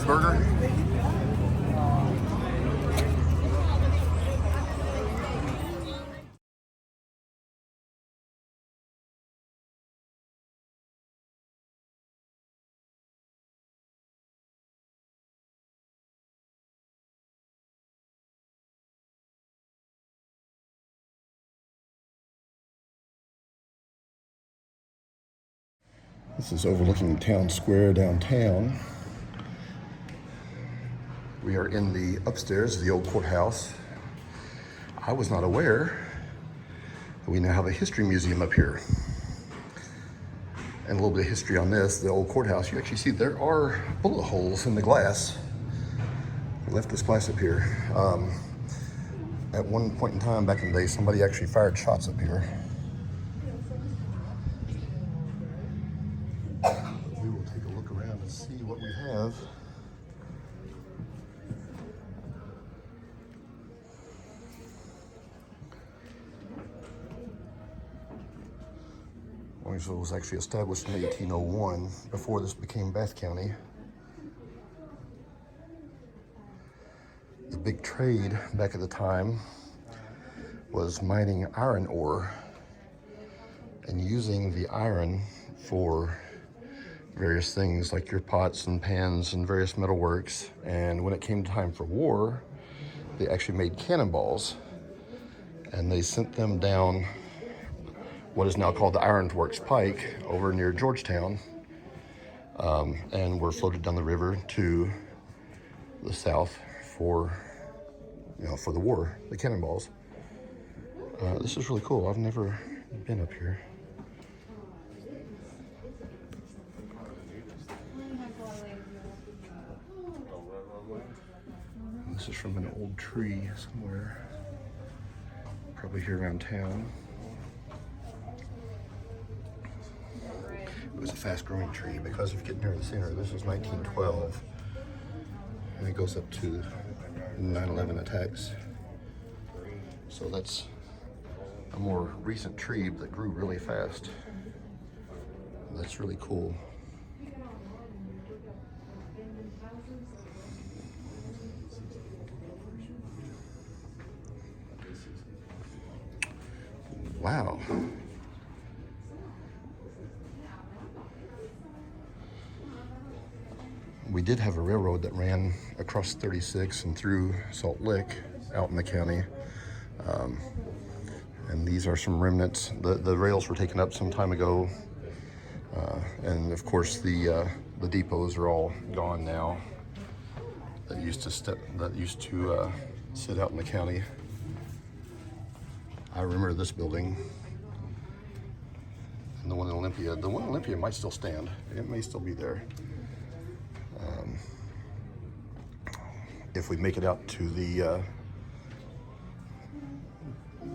a burger? This is overlooking town square downtown. We are in the upstairs of the old courthouse. I was not aware that we now have a history museum up here. And a little bit of history on this, the old courthouse. You actually see there are bullet holes in the glass. We left this glass up here. At one point in time back in the day, somebody actually fired shots up here. We will take a look around and see what we have. Owingsville was actually established in 1801, before this became Bath County. The big trade back at the time was mining iron ore and using the iron for various things like your pots and pans and various metalworks. And when it came time for war, they actually made cannonballs and they sent them down what is now called the Iron Works Pike over near Georgetown, and were floated down the river to the south for the war, the cannonballs. This is really cool. I've never been up here. This is from an old tree somewhere, probably here around town. It was a fast-growing tree because of getting here in the center. This is 1912, and it goes up to 9/11 attacks. So that's a more recent tree that grew really fast. That's really cool. Wow. We did have a railroad that ran across 36 and through Salt Lick out in the county. And these are some remnants. The rails were taken up some time ago. And of course the depots are all gone now. That used to sit out in the county. I remember this building and the one in Olympia. The one in Olympia might still stand. It may still be there. If we make it out to the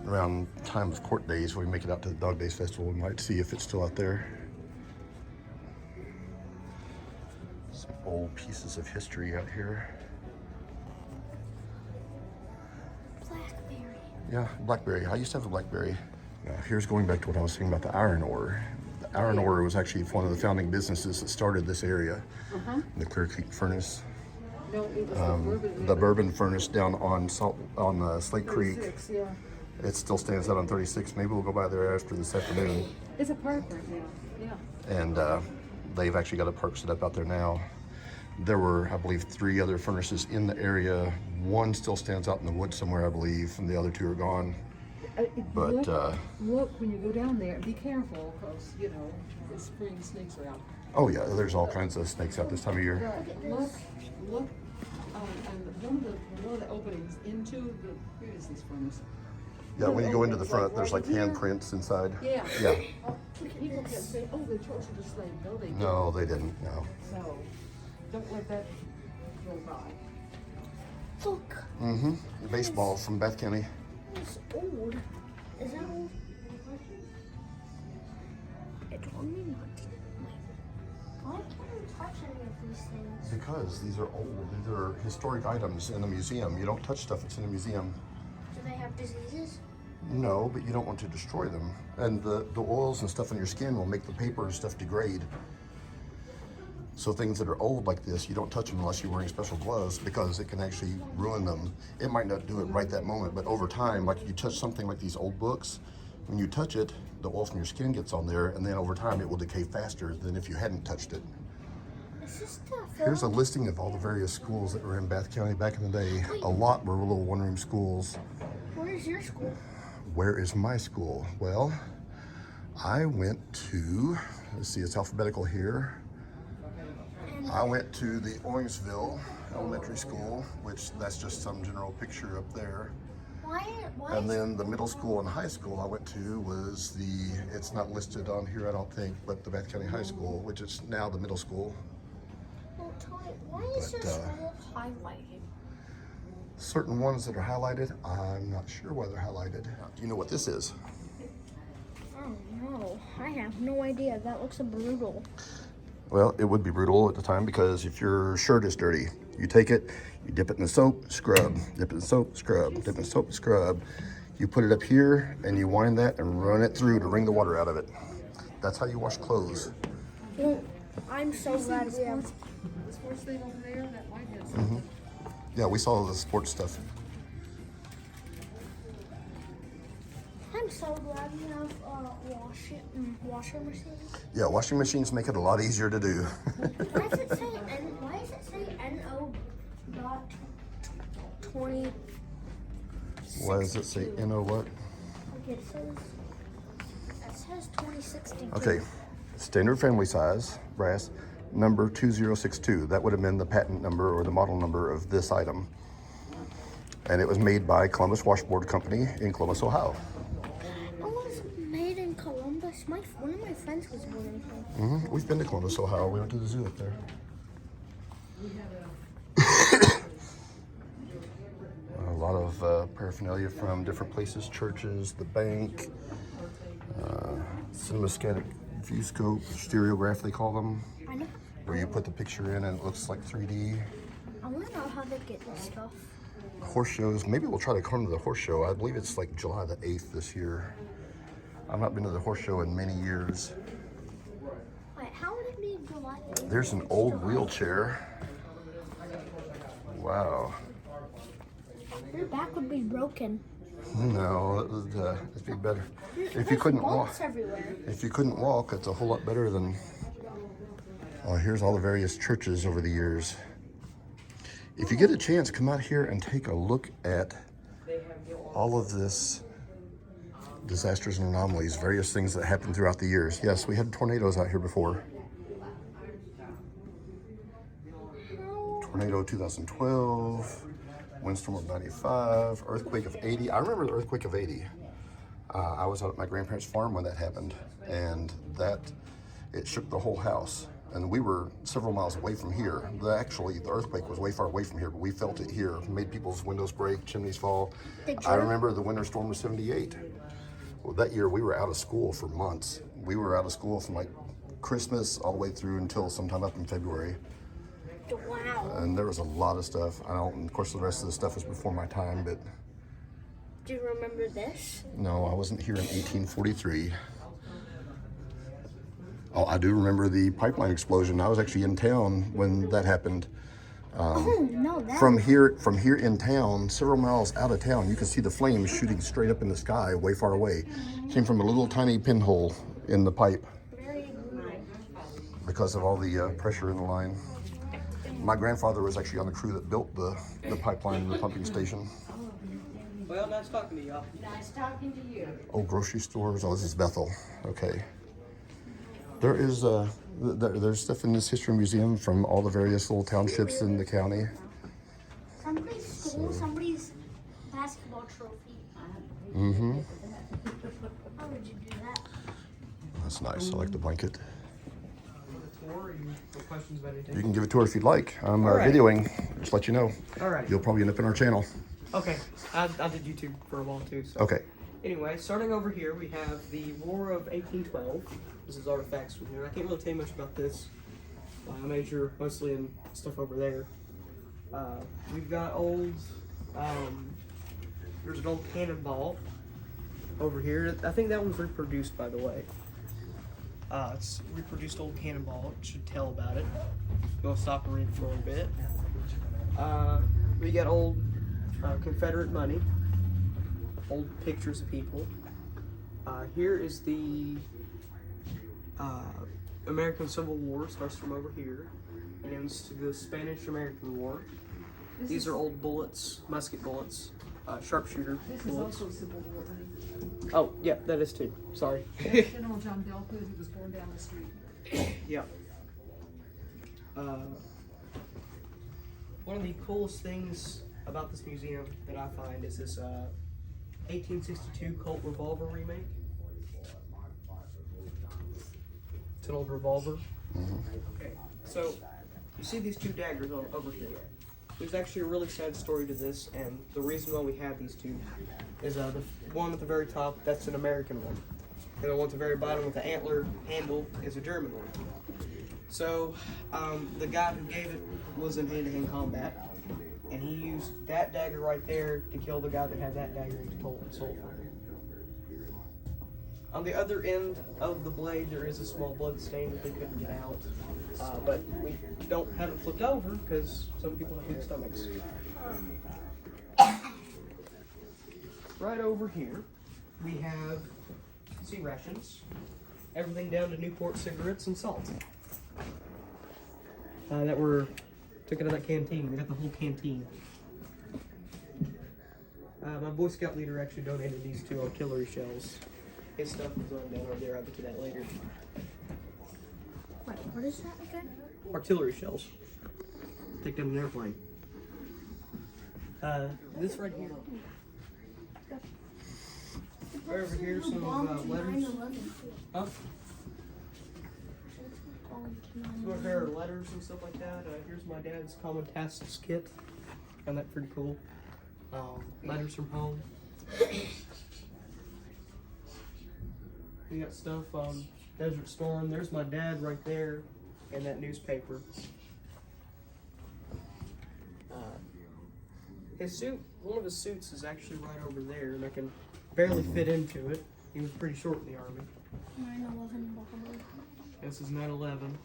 around time of court days, we make it out to the Dog Days Festival, we might see if it's still out there. Some old pieces of history out here. Blackberry. Yeah, blackberry. I used to have a blackberry. Now, here's going back to what I was saying about the iron ore. The iron ore was actually one of the founding businesses that started this area. The Clear Creek Furnace. No, it was The bourbon furnace down on Slate Creek. 36, yeah. It still stands out on 36. Maybe we'll go by there after this afternoon. It's a park right now, yeah. And they've actually got a park set up out there now. There were, I believe, 3 other furnaces in the area. One still stands out in the woods somewhere, I believe, and the other 2 are gone. But look when you go down there, be careful, because the spring snakes are out. oh yeah, there's all kinds of snakes out this time of year. Look, and one of the openings into the where is this furnace? Yeah, when you go into the front, there's like handprints inside. Yeah. Yeah. People can say, oh, they tortured the slave. No, they didn't. No, they didn't. No. So don't let that go by. Look. The baseball from Bath County. It's old. Is that old? It told me not to. Why can't I touch any of these things? Because these are old. These are historic items in a museum. You don't touch stuff that's in a museum. Do they have diseases? No, but you don't want to destroy them. And the oils and stuff on your skin will make the paper and stuff degrade. So things that are old like this, you don't touch them unless you're wearing special gloves because it can actually ruin them. It might not do it right that moment, but over time, like you touch something like these old books, when you touch it, the oil from your skin gets on there, and then over time it will decay faster than if you hadn't touched it. Here's a listing of all the various schools that were in Bath County back in the day. A lot were little one-room schools. Where is your school? Where is my school? Well, I went to, let's see, it's alphabetical here. I went to the Owingsville Elementary School, which that's just some general picture up there. Why And then the middle school and high school I went to was it's not listed on here I don't think, but the Bath County High School, which is now the middle school. Well, Tony, why is your school highlighted? Certain ones that are highlighted, I'm not sure why they're highlighted. Do you know what this is? Oh no, I have no idea. That looks brutal. Well, it would be brutal at the time because if your shirt is dirty, you take it, you dip it in the soap, scrub, dip it in soap, scrub, dip it in soap, scrub. You put it up here and you wind that and run it through to wring the water out of it. That's how you wash clothes. Well, I'm so glad we have. The sports thing over there, that might have something. Yeah, we saw the sports stuff. I'm so glad we have washer machines. Yeah, washing machines make it a lot easier to do. Why does it say NO dot 20? Why does it say NO what? Okay, it says 2016. Okay, standard family size, brass, number 2062. That would have been the patent number or the model number of this item. And it was made by Columbus Washboard Company in Columbus, Ohio. It was made in Columbus. One of my friends was born in Columbus. We've been to Columbus, Ohio. We went to the zoo up there. A lot of paraphernalia from different places, churches, the bank, cinemascopic view scope, stereograph they call them, I know. where you put the picture in and it looks like 3D. I want to know how they get this stuff. Horse shows, maybe we'll try to come to the horse show. I believe it's like July the 8th this year. I've not been to the horse show in many years. Wait, how would it be July 8th? There's an old wheelchair. Wow. Your back would be broken. No, it'd be better. If you couldn't walk, Bolts everywhere. if you couldn't walk, it's a whole lot better than. Oh, here's all the various churches over the years. If you get a chance, come out here and take a look at all of this disasters and anomalies, various things that happened throughout the years. Yes, we had tornadoes out here before. Tornado 2012, windstorm of 95, earthquake of 80. I remember the earthquake of 80. I was out at my grandparents' farm when that happened, and it shook the whole house. And we were several miles away from here. The earthquake was way far away from here, but we felt it here. Made people's windows break, chimneys fall. I remember the winter storm of 78. Well, that year we were out of school for months. We were out of school from like Christmas all the way through until sometime up in February. Wow. And there was a lot of stuff. Of course, the rest of the stuff was before my time, but Do you remember this? no, I wasn't here in 1843. Oh, I do remember the pipeline explosion. I was actually in town when that happened. Oh no, that. From here in town, several miles out of town, you can see the flames shooting straight up in the sky, way far away. Came from a little tiny pinhole in the pipe Very nice. because of all the pressure in the line. My grandfather was actually on the crew that built the pipeline and the pumping station. Well, nice talking to y'all. Nice talking to you. Oh, grocery stores. Oh, this is Bethel. Okay. There is there's stuff in this history museum from all the various little townships in the county. Somebody's school, somebody's basketball trophy. Mm-hmm. How would you do that? That's nice. I like the blanket. Or you have questions about anything? You can give it to her if you'd like. I'm Alright. videoing. Just let you know. All right. You'll probably end up in our channel. Okay. I did YouTube for a while too. So. Okay. Anyway, starting over here, we have the War of 1812. This is artifacts from here. I can't really tell you much about this. I major mostly in stuff over there. We've got old. There's an old cannonball over here. I think that one's reproduced, by the way. It's reproduced old cannonball. It should tell about it. Go stop and read for a bit. We got old Confederate money, old pictures of people. Here is the American Civil War. Starts from over here and ends to the Spanish-American War. These are old bullets, musket bullets, sharpshooter This is bullets. also Civil War, honey. Oh, yeah, that is too. Sorry. General John Belford, who was born down the street. Yeah. One of the coolest things about this museum that I find is this 1862 Colt revolver remake. It's an old revolver. Okay, so you see these two daggers over here. There's actually a really sad story to this, and the reason why we have these two is the one at the very top, that's an American one. And the one at the very bottom with the antler handle is a German one. So, the guy who gave it was in hand-to-hand combat, and he used that dagger right there to kill the guy that had that dagger and sold for him. On the other end of the blade, there is a small blood stain that they couldn't get out, but we don't have it flipped over because some people have big stomachs. Right over here, we have sea rations, everything down to Newport cigarettes and salt. That were took out of that canteen. We got the whole canteen. My Boy Scout leader actually donated these two artillery shells. His stuff is on down over there. I'll get to that later. Wait, what is that again? Artillery shells. Take them in an airplane. This right here. Right over here, some letters. Huh? So there are letters and stuff like that. Here's my dad's common tasks kit. Found that pretty cool. Letters from home. We got stuff Desert Storm. There's my dad right there in that newspaper. His suit, one of his suits is actually right over there, and I can barely fit into it. He was pretty short in the Army. 9/11 bomber. This is 9/11.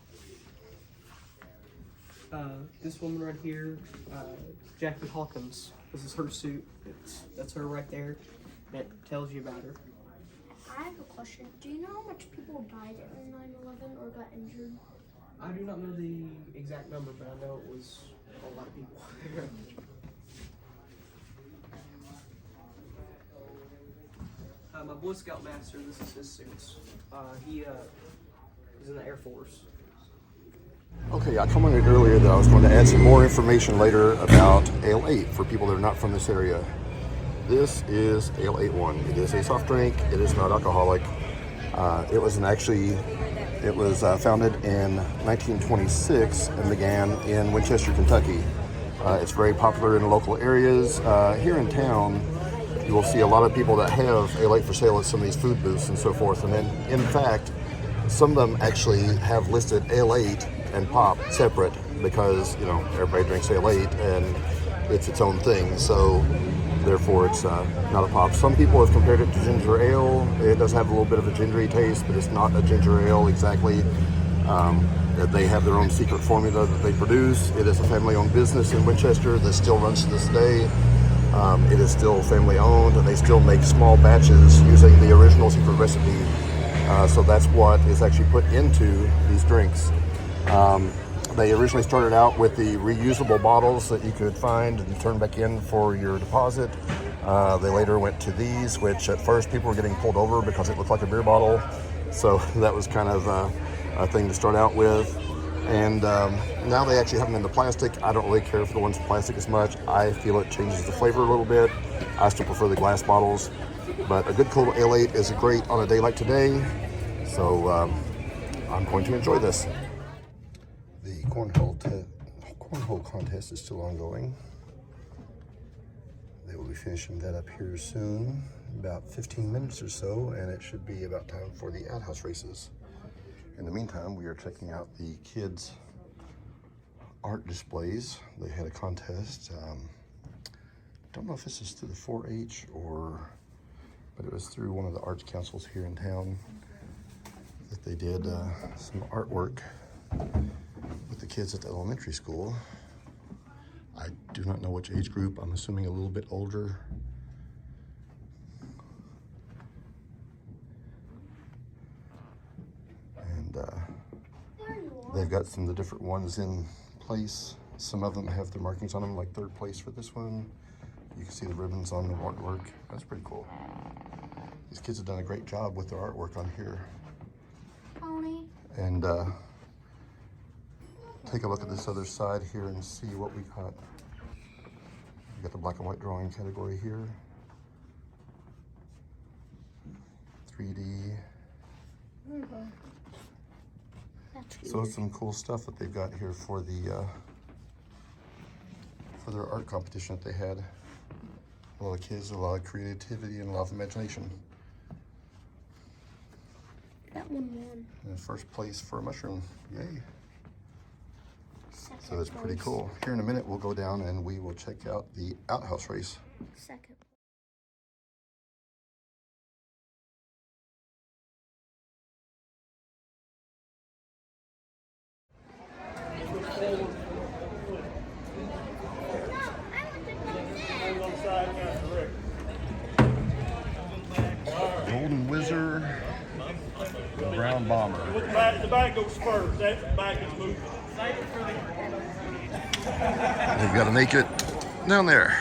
This woman right here, Jackie Hawkins. This is her suit. That's her right there. That tells you about her. I have a question. Do you know how much people died in 9/11 or got injured? I do not know the exact number, but I know it was a lot of people. My Boy Scout master, this is his suits. He is in the Air Force. Okay, I commented earlier that I was going to add some more information later about Ale 8 for people that are not from this area. This is Ale 8-1. It is a soft drink. It is not alcoholic. It was founded in 1926 and began in Winchester, Kentucky. It's very popular in local areas. Here in town, you will see a lot of people that have Ale 8 for sale at some of these food booths and so forth. And then, in fact, some of them actually have listed Ale 8 and pop separate because, you know, everybody drinks Ale 8 and it's its own thing. So, therefore, it's not a pop. Some people have compared it to ginger ale. It does have a little bit of a gingery taste, but it's not a ginger ale exactly. They have their own secret formula that they produce. It is a family-owned business in Winchester that still runs to this day. It is still family owned, and they still make small batches using the original secret recipe. So that's what is actually put into these drinks. They originally started out with the reusable bottles that you could find and turn back in for your deposit. They later went to these, which at first people were getting pulled over because it looked like a beer bottle. So that was kind of a thing to start out with. And now they actually have them in the plastic. I don't really care for the ones in plastic as much. I feel it changes the flavor a little bit. I still prefer the glass bottles. But a good cold Ale 8 is great on a day like today. So I'm going to enjoy this. The cornhole contest is still ongoing. They will be finishing that up here soon, about 15 minutes or so, and it should be about time for the outhouse races. In the meantime, we are checking out the kids' art displays. They had a contest. Don't know if this is through the 4-H but it was through one of the arts councils here in town. that they did some artwork with the kids at the elementary school. I do not know which age group. I'm assuming a little bit older. And they've got some of the different ones in place. Some of them have their markings on them, like third place for this one. You can see the ribbons on the artwork. That's pretty cool. These kids have done a great job with their artwork on here. Pony. And take a look at this other side here and see what we got. We got the black and white drawing category here. 3D. So it's some cool stuff that they've got here for the for their art competition that they had. A lot of kids, a lot of creativity, and a lot of imagination. That one won. And first place for a mushroom. Yay. Second So that's pretty place. cool. Here in a minute, we'll go down and we will check out the outhouse race. Second. Golden Wizard, Brown Bomber. The bag goes first. That's the bag is moving. They've got to make it down there.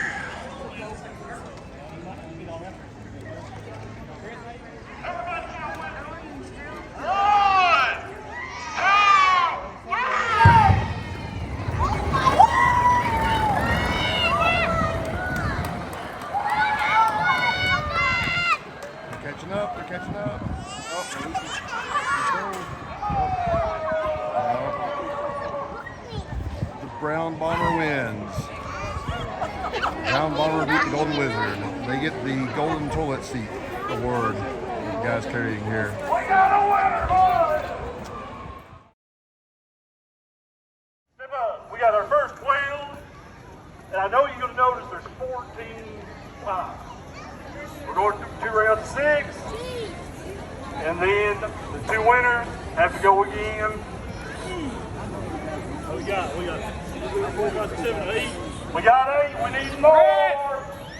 They're catching up. Oh, the Brown Bomber wins. Brown Bomber beat the Golden Wizard. They get the Golden Toilet Seat award the guy's carrying here. We got a winner, boys! Step up. We got our first 12, and I know you're going to notice there's 14 pies. We're going through 2 rounds of 6, and then the 2 winners have to go again. What we got? We got 7 or 8. We got 8. We need more.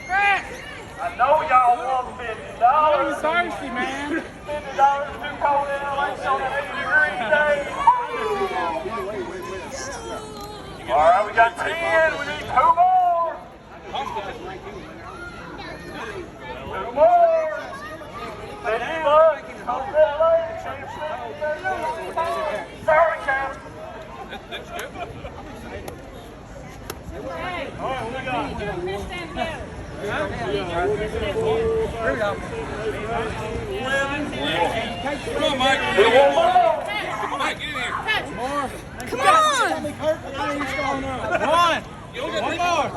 I know y'all want $50. You're thirsty, man. $50 too cold in LA on an 80-degree day. All right, we got 10. We need 2 more. 2 more. $50. Cold in LA. Sorry, Captain. All right, what we got? Come on, Mike. Do 1 more. Mike, get in here. Come on! One. One more.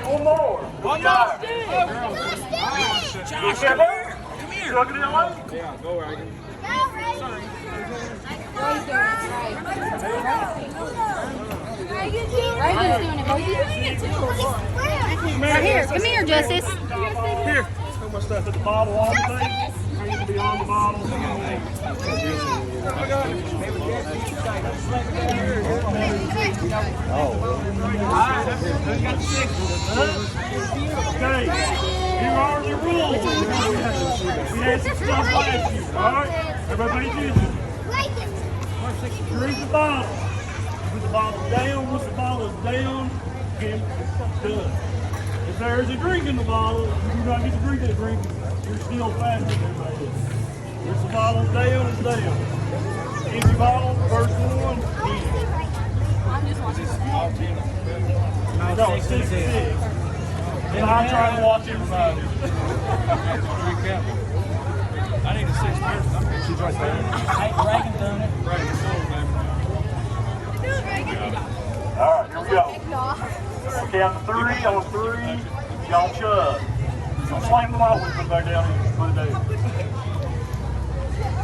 One more. One more. Josh, come here. Chuck it in away. Yeah, go Reagan. Reagan's doing it. Are you doing it too? Right here. Come here, Justice. Here. Put my stuff at the bottle on the thing. Needs to be on the bottle. Okay. Here are the rules. We had some stuff last year. Alright? Everybody pay attention. Drink the bottle. Put the bottle down. Once the bottle is down, it's done. If there's a drink in the bottle, you do not get to drink that drink. You're still faster than everybody else. Once the bottle's down, it's down. Empty bottle, first one, in. No, it's 6 to 6. And I'm trying to watch everybody. I need a 6 person. She's right there. Reagan done it. Reagan's sold, man. All right, here we go. We'll count to 3. On 3, y'all chug. Don't slam the bottle. We put it back down and put it down.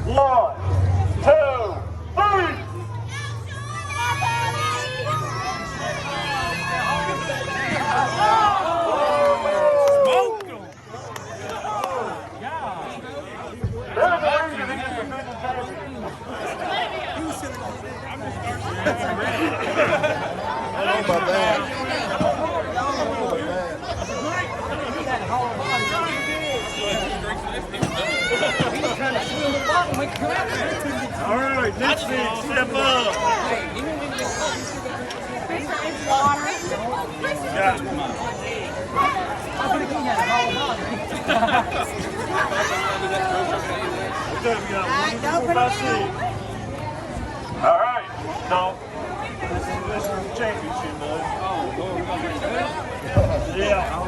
1, 2, 3. Smoked them. There's the reason right, next thing, step up. Yeah. What's up, you got 1, 2, 4, 5, 6. All right, so this is the championship, bud. Yeah.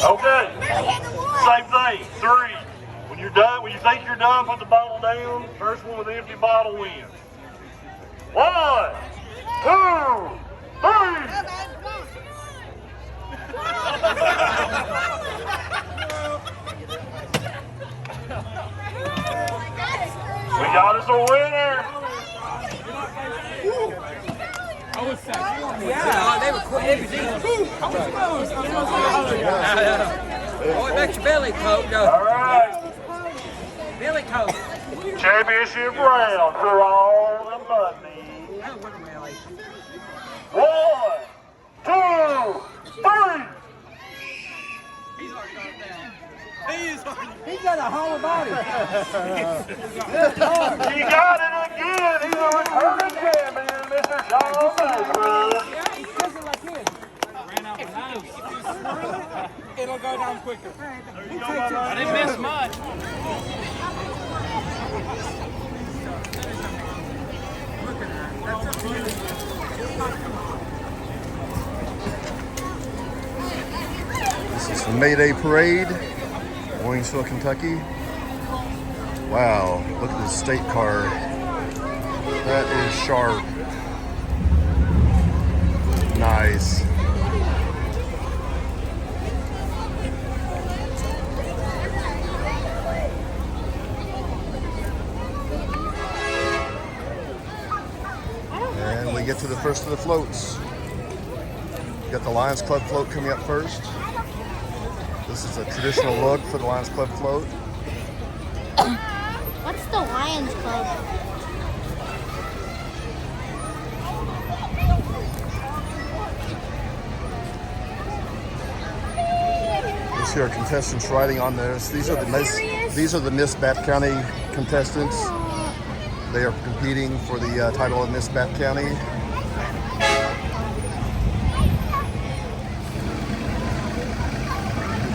Okay. Same thing. 3. When you're done, when you think you're done, put the bottle down. First one with the empty bottle wins. 1, 2, 3. We got us a winner. Yeah, they were quick. Oh, it makes your belly coat, though. All right. Belly coat. Championship round for all the money. 1, 2, 3. He's got a hollow body. He got it again. He's a returning champion, Mr. Sean Baker. It'll go down quicker. There you go, my man. I didn't miss much. This is the May Day Parade, Owingsville, Kentucky. Wow, look at this state car. That is sharp. Nice. And we get to the first of the floats. We got the Lions Club float coming up first. This is a traditional look for the Lions Club float. What's the Lions Club? You see our contestants riding on this. These are the Miss Bath County contestants. They are competing for the title of Miss Bath County.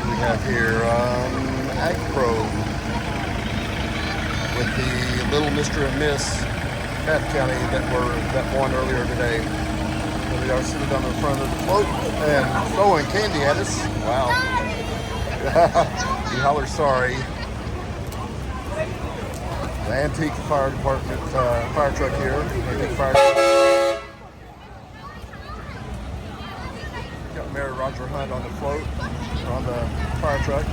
We have here Ag Probe with the Little Mr. and Miss Bath County that won earlier today. So they are seated on the front of the float and throwing candy at us. Wow. You holler sorry. The antique fire department fire truck here. Antique fire truck. Got Mayor Roger Hunt on the float, on the fire truck.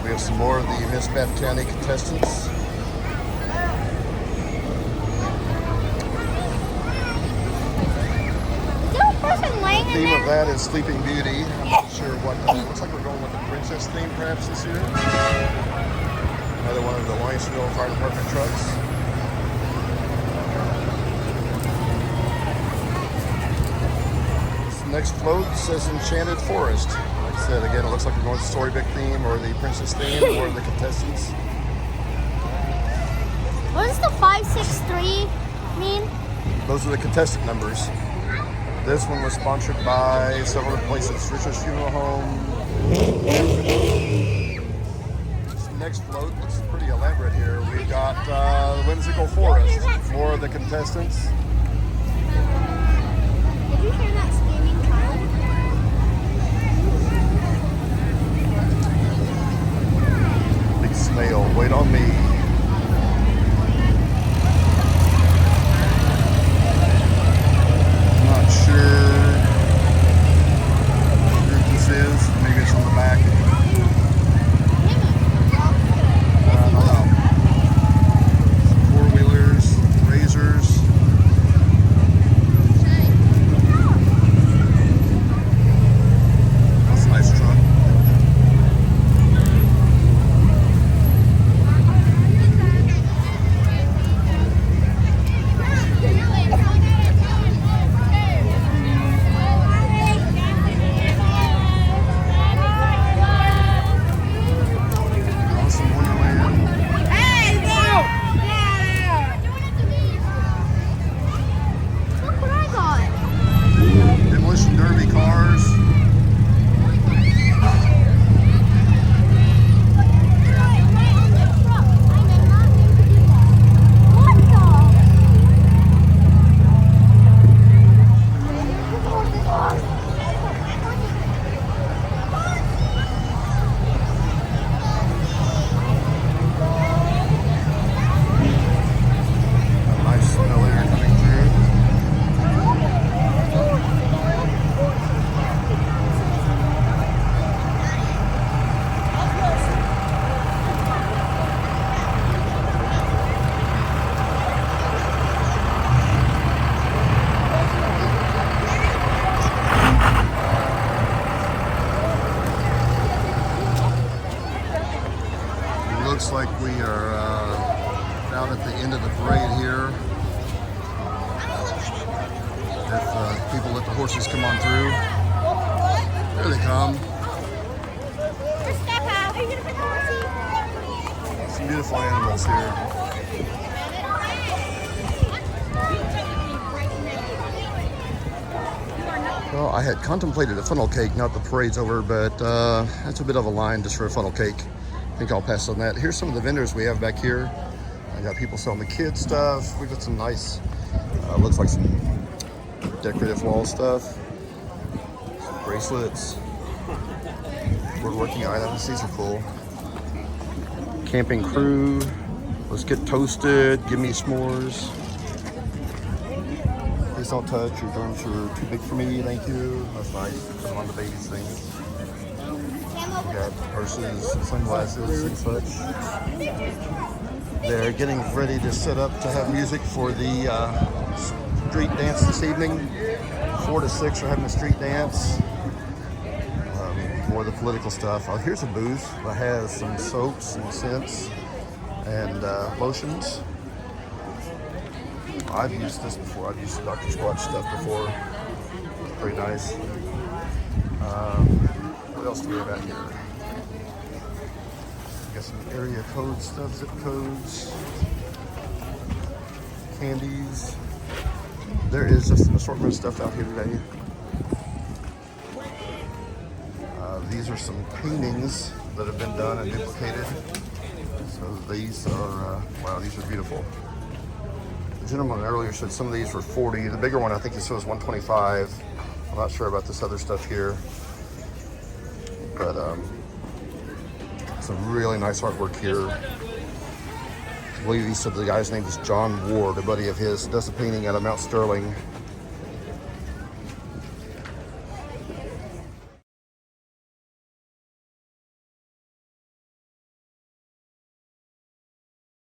We have some more of the Miss Bath County contestants. The theme of that is Sleeping Beauty. I'm not sure what. Looks like we're going with the princess theme perhaps this year. Another one of the Owingsville Fire Department trucks. This next float says Enchanted Forest. Like I said, again, it looks like we're going with the Storybook theme or the princess theme or the contestants. What does the 563 mean? Those are the contestant numbers. This one was sponsored by several places, Richard's Funeral Home. This next float looks pretty elaborate here. We've got Whimsical Forest, more of the contestants. Did you hear that screaming child? Big snail, wait on me. Sure what this is. Maybe it's on the back. I don't know. Some four-wheelers, razors. people let the horses come on through. There they come. Some beautiful animals here. Well, I had contemplated a funnel cake, not the parade's over, but that's a bit of a line just for a funnel cake. I think I'll pass on that. Here's some of the vendors we have back here. I got people selling the kids stuff. We got some nice, looks like some decorative wall stuff. Some bracelets. Woodworking items, these are cool. Camping crew. Let's get toasted. Give me s'mores. Please don't touch. Your germs are too big for me. Thank you. That's nice. Put them on the baby's things. We got purses and sunglasses and such. They're getting ready to set up to have music for the street dance this evening. 4 to 6 are having a street dance. More of the political stuff. Oh, here's a booth that has some soaps and scents and lotions. I've used this before. I've used the Dr. Squatch stuff before. It's pretty nice. What else do we have out here? We got some area code stuff, zip codes, candies. There is just an assortment of stuff out here today. These are some paintings that have been done and duplicated. So these are, wow, these are beautiful. The gentleman earlier said some of these were 40. The bigger one, I think he said was 125. I'm not sure about this other stuff here. But some really nice artwork here. I believe he said the guy's name is John Ward, a buddy of his, does a painting out of Mount Sterling.